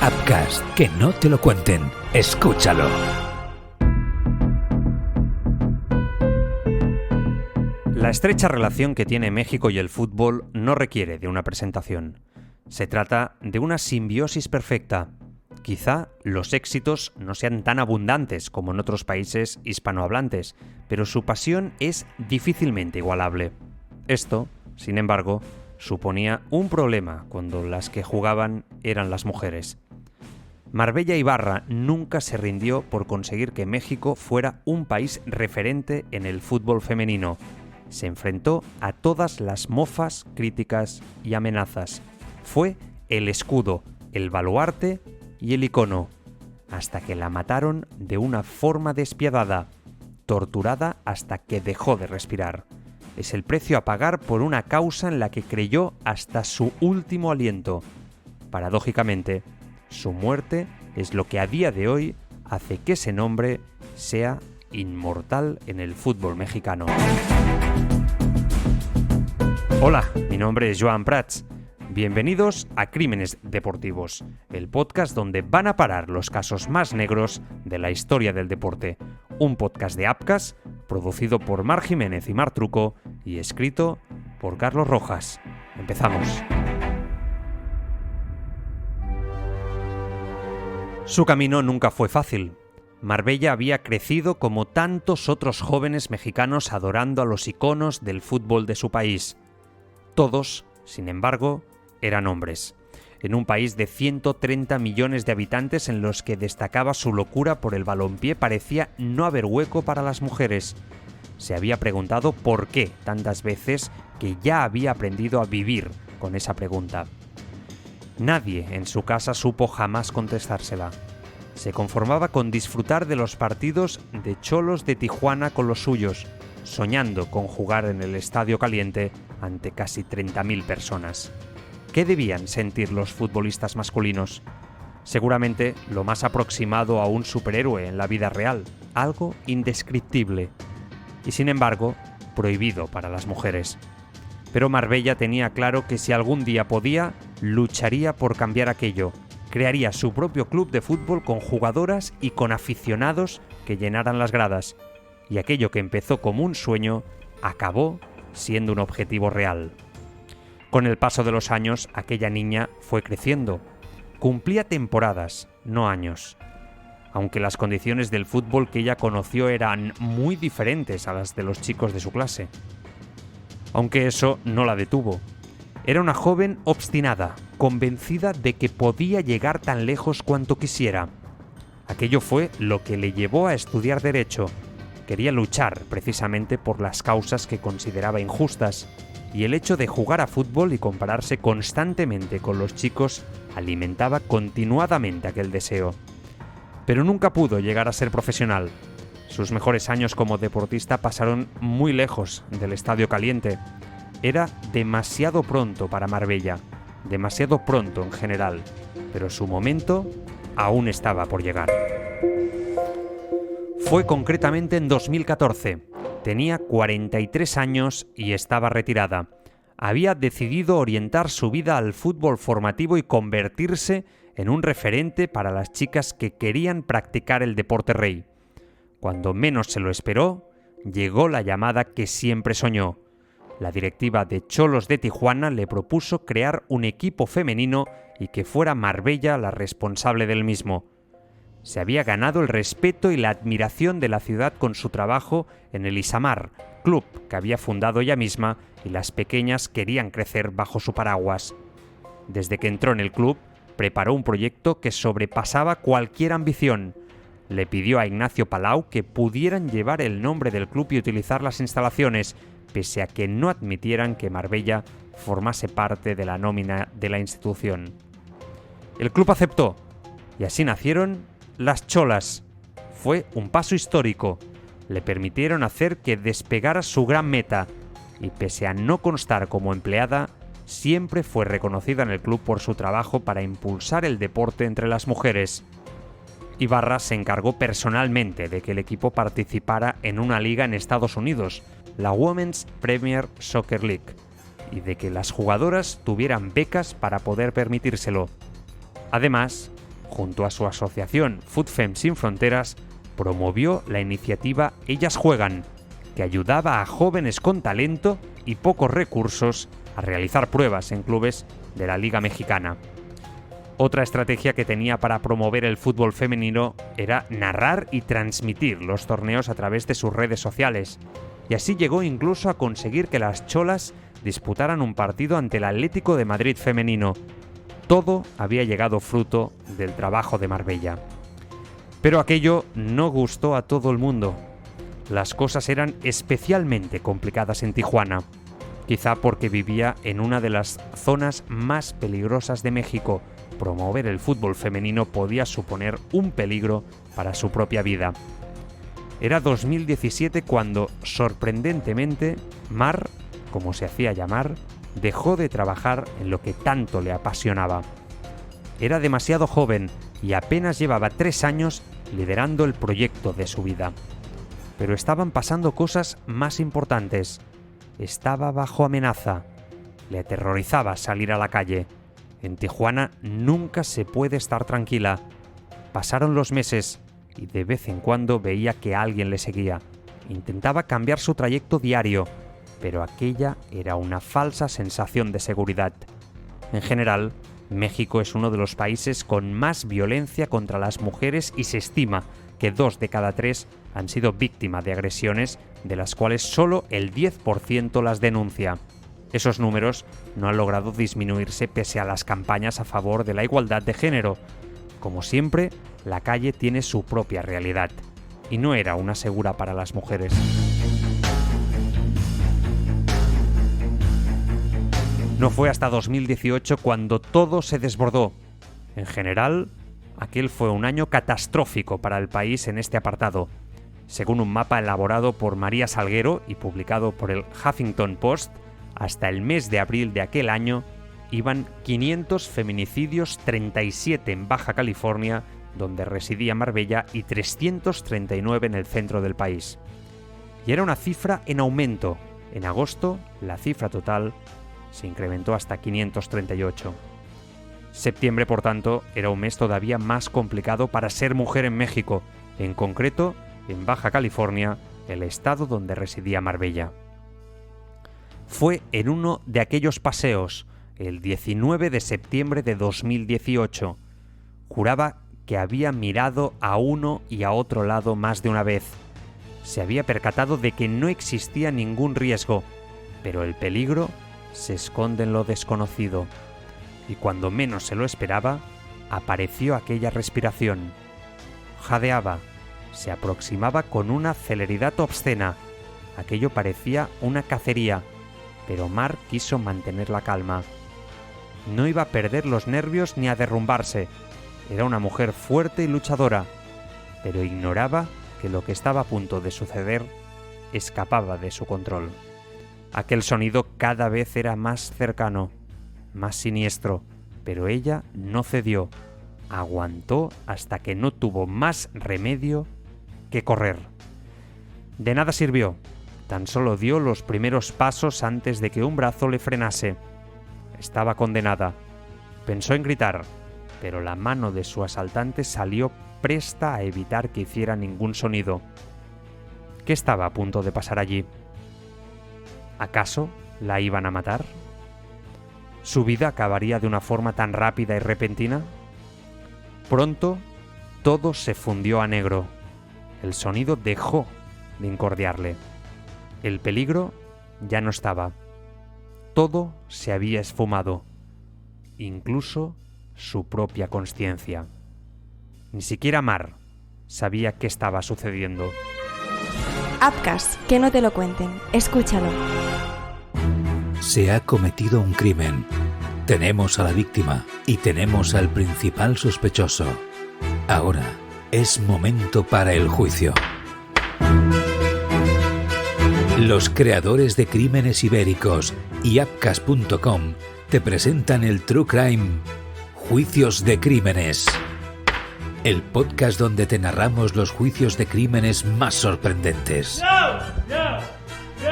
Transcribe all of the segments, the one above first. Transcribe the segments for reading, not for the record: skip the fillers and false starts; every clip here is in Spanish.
Upcast, que no te lo cuenten. Escúchalo. La estrecha relación que tiene México y el fútbol no requiere de una presentación. Se trata de una simbiosis perfecta. Quizá los éxitos no sean tan abundantes como en otros países hispanohablantes, pero su pasión es difícilmente igualable. Esto, sin embargo, suponía un problema cuando las que jugaban eran las mujeres. Marbella Ibarra nunca se rindió por conseguir que México fuera un país referente en el fútbol femenino. Se enfrentó a todas las mofas, críticas y amenazas. Fue el escudo, el baluarte y el icono, hasta que la mataron de una forma despiadada, torturada hasta que dejó de respirar. Es el precio a pagar por una causa en la que creyó hasta su último aliento. Paradójicamente, su muerte es lo que a día de hoy hace que ese nombre sea inmortal en el fútbol mexicano. Hola, mi nombre es Joan Prats. Bienvenidos a Crímenes Deportivos, el podcast donde van a parar los casos más negros de la historia del deporte. Un podcast de Upcast, producido por Mar Jiménez y Mar Truco y escrito por Carlos Rojas. Empezamos. Su camino nunca fue fácil. Marbella había crecido como tantos otros jóvenes mexicanos adorando a los iconos del fútbol de su país. Todos, sin embargo, eran hombres. En un país de 130 millones de habitantes en los que destacaba su locura por el balompié, parecía no haber hueco para las mujeres. Se había preguntado por qué tantas veces que ya había aprendido a vivir con esa pregunta. Nadie en su casa supo jamás contestársela. Se conformaba con disfrutar de los partidos de Xolos de Tijuana con los suyos, soñando con jugar en el Estadio Caliente ante casi 30.000 personas. ¿Qué debían sentir los futbolistas masculinos? Seguramente lo más aproximado a un superhéroe en la vida real, algo indescriptible. Y sin embargo, prohibido para las mujeres. Pero Marbella tenía claro que si algún día podía, lucharía por cambiar aquello. Crearía su propio club de fútbol con jugadoras y con aficionados que llenaran las gradas. Y aquello que empezó como un sueño, acabó siendo un objetivo real. Con el paso de los años, aquella niña fue creciendo. Cumplía temporadas, no años. Aunque las condiciones del fútbol que ella conoció eran muy diferentes a las de los chicos de su clase. Aunque eso no la detuvo. Era una joven obstinada, convencida de que podía llegar tan lejos cuanto quisiera. Aquello fue lo que le llevó a estudiar Derecho. Quería luchar precisamente por las causas que consideraba injustas, y el hecho de jugar a fútbol y compararse constantemente con los chicos alimentaba continuadamente aquel deseo. Pero nunca pudo llegar a ser profesional. Sus mejores años como deportista pasaron muy lejos del Estadio Caliente. Era demasiado pronto para Marbella, demasiado pronto en general, pero su momento aún estaba por llegar. Fue concretamente en 2014. Tenía 43 años y estaba retirada. Había decidido orientar su vida al fútbol formativo y convertirse en un referente para las chicas que querían practicar el deporte rey. Cuando menos se lo esperó, llegó la llamada que siempre soñó. La directiva de Xolos de Tijuana le propuso crear un equipo femenino y que fuera Marbella la responsable del mismo. Se había ganado el respeto y la admiración de la ciudad con su trabajo en el Isamar, club que había fundado ella misma, y las pequeñas querían crecer bajo su paraguas. Desde que entró en el club, preparó un proyecto que sobrepasaba cualquier ambición. Le pidió a Ignacio Palau que pudieran llevar el nombre del club y utilizar las instalaciones, pese a que no admitieran que Marbella formase parte de la nómina de la institución. El club aceptó, y así nacieron las Xolas. Fue un paso histórico. Le permitieron hacer que despegara su gran meta, y pese a no constar como empleada, siempre fue reconocida en el club por su trabajo para impulsar el deporte entre las mujeres. Ibarra se encargó personalmente de que el equipo participara en una liga en Estados Unidos, la Women's Premier Soccer League, y de que las jugadoras tuvieran becas para poder permitírselo. Además, junto a su asociación FootFem Sin Fronteras, promovió la iniciativa Ellas Juegan, que ayudaba a jóvenes con talento y pocos recursos a realizar pruebas en clubes de la Liga Mexicana. Otra estrategia que tenía para promover el fútbol femenino era narrar y transmitir los torneos a través de sus redes sociales, y así llegó incluso a conseguir que las cholas disputaran un partido ante el Atlético de Madrid femenino. Todo había llegado fruto del trabajo de Marbella. Pero aquello no gustó a todo el mundo. Las cosas eran especialmente complicadas en Tijuana, quizá porque vivía en una de las zonas más peligrosas de México. Promover el fútbol femenino podía suponer un peligro para su propia vida. Era 2017 cuando, sorprendentemente, Mar, como se hacía llamar, dejó de trabajar en lo que tanto le apasionaba. Era demasiado joven y apenas llevaba 3 años liderando el proyecto de su vida. Pero estaban pasando cosas más importantes. Estaba bajo amenaza. Le aterrorizaba salir a la calle. En Tijuana nunca se puede estar tranquila. Pasaron los meses y de vez en cuando veía que alguien le seguía. Intentaba cambiar su trayecto diario, pero aquella era una falsa sensación de seguridad. En general, México es uno de los países con más violencia contra las mujeres y se estima que 2 de cada 3 han sido víctimas de agresiones, de las cuales solo el 10% las denuncia. Esos números no han logrado disminuirse pese a las campañas a favor de la igualdad de género. Como siempre, la calle tiene su propia realidad, y no era una segura para las mujeres. No fue hasta 2018 cuando todo se desbordó. En general, aquel fue un año catastrófico para el país en este apartado. Según un mapa elaborado por María Salguero y publicado por el Huffington Post, hasta el mes de abril de aquel año iban 500 feminicidios, 37 en Baja California, donde residía Marbella, y 339 en el centro del país. Y era una cifra en aumento. En agosto, la cifra total se incrementó hasta 538. Septiembre, por tanto, era un mes todavía más complicado para ser mujer en México, en concreto en Baja California, el estado donde residía Marbella. Fue en uno de aquellos paseos, el 19 de septiembre de 2018. Juraba que había mirado a uno y a otro lado más de una vez. Se había percatado de que no existía ningún riesgo, pero el peligro se esconde en lo desconocido. Y cuando menos se lo esperaba, apareció aquella respiración. Jadeaba, se aproximaba con una celeridad obscena. Aquello parecía una cacería, pero Mar quiso mantener la calma. No iba a perder los nervios ni a derrumbarse. Era una mujer fuerte y luchadora, pero ignoraba que lo que estaba a punto de suceder escapaba de su control. Aquel sonido cada vez era más cercano, más siniestro, pero ella no cedió. Aguantó hasta que no tuvo más remedio que correr. De nada sirvió. Tan solo dio los primeros pasos antes de que un brazo le frenase. Estaba condenada. Pensó en gritar, pero la mano de su asaltante salió presta a evitar que hiciera ningún sonido. ¿Qué estaba a punto de pasar allí? ¿Acaso la iban a matar? ¿Su vida acabaría de una forma tan rápida y repentina? Pronto, todo se fundió a negro. El sonido dejó de incordiarle. El peligro ya no estaba. Todo se había esfumado, incluso su propia consciencia. Ni siquiera Mar sabía qué estaba sucediendo. Apcas, que no te lo cuenten. Escúchalo. Se ha cometido un crimen. Tenemos a la víctima y tenemos al principal sospechoso. Ahora es momento para el juicio. Los creadores de Crímenes Ibéricos y Apcas.com te presentan el True Crime Juicios de Crímenes. El podcast donde te narramos los juicios de crímenes más sorprendentes.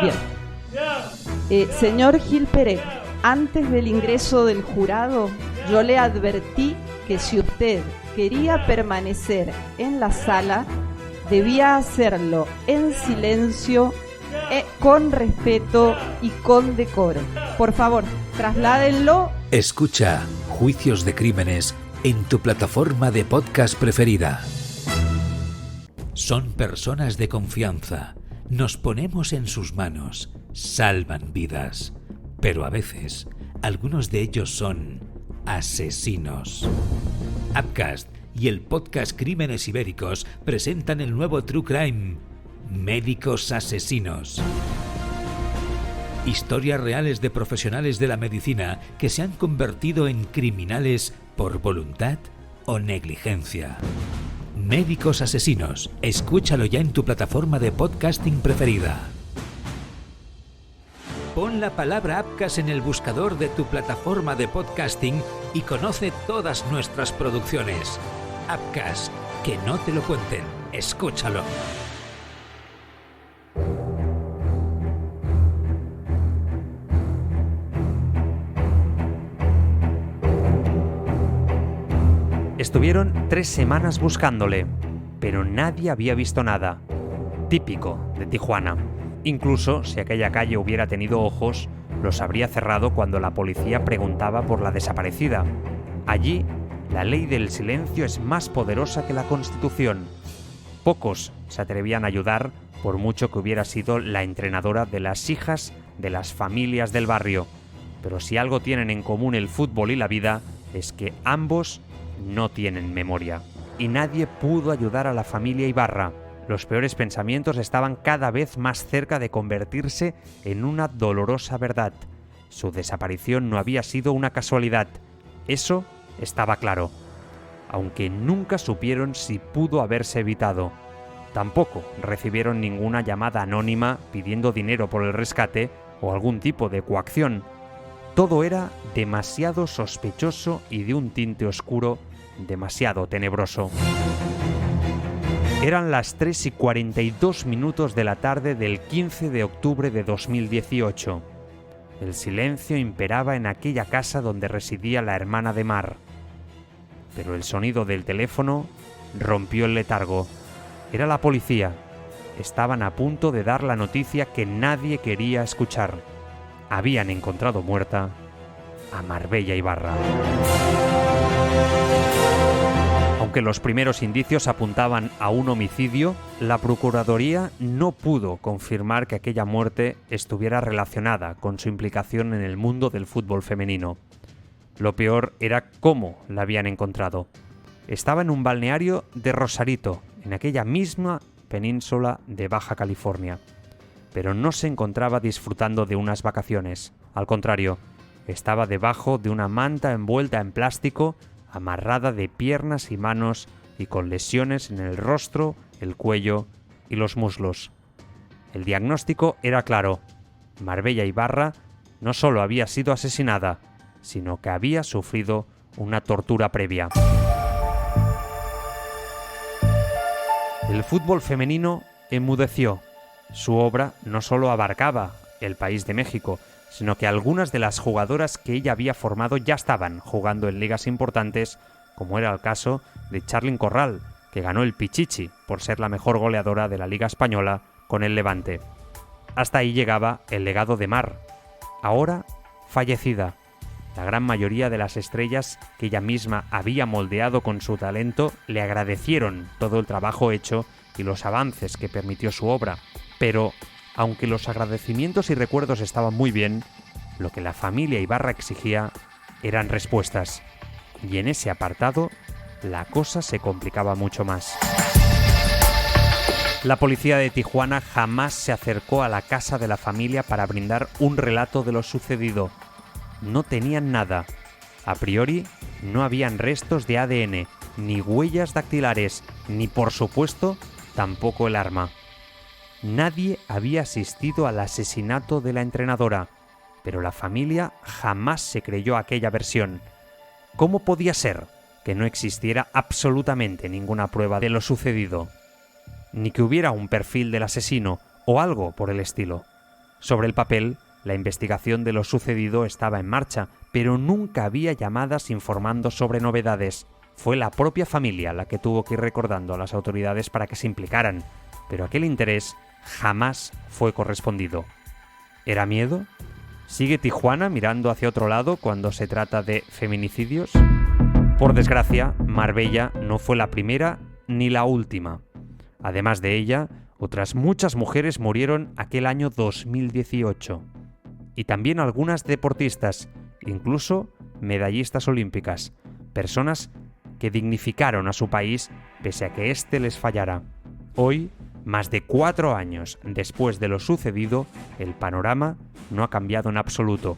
Bien. Señor Gil Pérez, antes del ingreso del jurado, yo le advertí que si usted quería permanecer en la sala, debía hacerlo en silencio, con respeto y con decoro. Por favor, trasládenlo. Escucha Juicios de Crímenes en tu plataforma de podcast preferida. Son personas de confianza. Nos ponemos en sus manos. Salvan vidas. Pero a veces, algunos de ellos son asesinos. Upcast y el podcast Crímenes Ibéricos presentan el nuevo True Crime, Médicos Asesinos. Historias reales de profesionales de la medicina que se han convertido en criminales por voluntad o negligencia. Médicos Asesinos. Escúchalo ya en tu plataforma de podcasting preferida. Pon la palabra Upcast en el buscador de tu plataforma de podcasting y conoce todas nuestras producciones. Upcast, que no te lo cuenten. Escúchalo. Estuvieron 3 semanas buscándole, pero nadie había visto nada. Típico de Tijuana. Incluso si aquella calle hubiera tenido ojos, los habría cerrado cuando la policía preguntaba por la desaparecida. Allí, la ley del silencio es más poderosa que la Constitución. Pocos se atrevían a ayudar, por mucho que hubiera sido la entrenadora de las hijas de las familias del barrio. Pero si algo tienen en común el fútbol y la vida, es que ambos no tienen memoria. Y nadie pudo ayudar a la familia Ibarra. Los peores pensamientos estaban cada vez más cerca de convertirse en una dolorosa verdad. Su desaparición no había sido una casualidad. Eso estaba claro. Aunque nunca supieron si pudo haberse evitado. Tampoco recibieron ninguna llamada anónima pidiendo dinero por el rescate o algún tipo de coacción. Todo era demasiado sospechoso y de un tinte oscuro demasiado tenebroso. Eran las 3:42 de la tarde del 15 de octubre de 2018. El silencio imperaba en aquella casa donde residía la hermana de Mar. Pero el sonido del teléfono rompió el letargo. Era la policía. Estaban a punto de dar la noticia que nadie quería escuchar. Habían encontrado muerta a Marbella Ibarra. Aunque los primeros indicios apuntaban a un homicidio, la Procuraduría no pudo confirmar que aquella muerte estuviera relacionada con su implicación en el mundo del fútbol femenino. Lo peor era cómo la habían encontrado. Estaba en un balneario de Rosarito, en aquella misma península de Baja California. Pero no se encontraba disfrutando de unas vacaciones. Al contrario, estaba debajo de una manta envuelta en plástico, amarrada de piernas y manos y con lesiones en el rostro, el cuello y los muslos. El diagnóstico era claro. Marbella Ibarra no solo había sido asesinada, sino que había sufrido una tortura previa. El fútbol femenino enmudeció. Su obra no solo abarcaba el país de México, sino que algunas de las jugadoras que ella había formado ya estaban jugando en ligas importantes, como era el caso de Charlyn Corral, que ganó el Pichichi por ser la mejor goleadora de la Liga Española con el Levante. Hasta ahí llegaba el legado de Mar, ahora fallecida. La gran mayoría de las estrellas que ella misma había moldeado con su talento le agradecieron todo el trabajo hecho y los avances que permitió su obra. Pero, aunque los agradecimientos y recuerdos estaban muy bien, lo que la familia Ibarra exigía eran respuestas. Y en ese apartado, la cosa se complicaba mucho más. La policía de Tijuana jamás se acercó a la casa de la familia para brindar un relato de lo sucedido. No tenían nada. A priori, no habían restos de ADN, ni huellas dactilares, ni por supuesto, tampoco el arma. Nadie había asistido al asesinato de la entrenadora, pero la familia jamás se creyó aquella versión. ¿Cómo podía ser que no existiera absolutamente ninguna prueba de lo sucedido? Ni que hubiera un perfil del asesino o algo por el estilo. Sobre el papel, la investigación de lo sucedido estaba en marcha, pero nunca había llamadas informando sobre novedades. fue la propia familia la que tuvo que ir recordando a las autoridades para que se implicaran, pero aquel interés jamás fue correspondido. ¿Era miedo? ¿Sigue Tijuana mirando hacia otro lado cuando se trata de feminicidios? Por desgracia, Marbella no fue la primera ni la última. Además de ella, otras muchas mujeres murieron aquel año 2018. Y también algunas deportistas, incluso medallistas olímpicas, personas que dignificaron a su país pese a que éste les fallara. Hoy, más de 4 años después de lo sucedido, el panorama no ha cambiado en absoluto.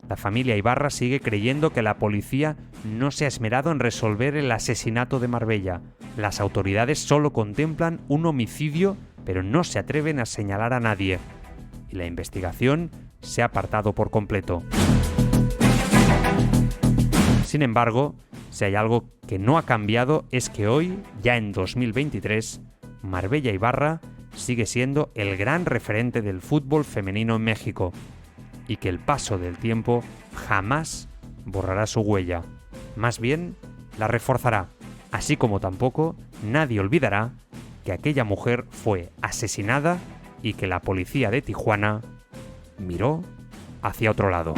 La familia Ibarra sigue creyendo que la policía no se ha esmerado en resolver el asesinato de Marbella. Las autoridades solo contemplan un homicidio, pero no se atreven a señalar a nadie. Y la investigación se ha apartado por completo. Sin embargo, si hay algo que no ha cambiado es que hoy, ya en 2023, Marbella Ibarra sigue siendo el gran referente del fútbol femenino en México y que el paso del tiempo jamás borrará su huella. Más bien, la reforzará, así como tampoco nadie olvidará que aquella mujer fue asesinada y que la policía de Tijuana miró hacia otro lado.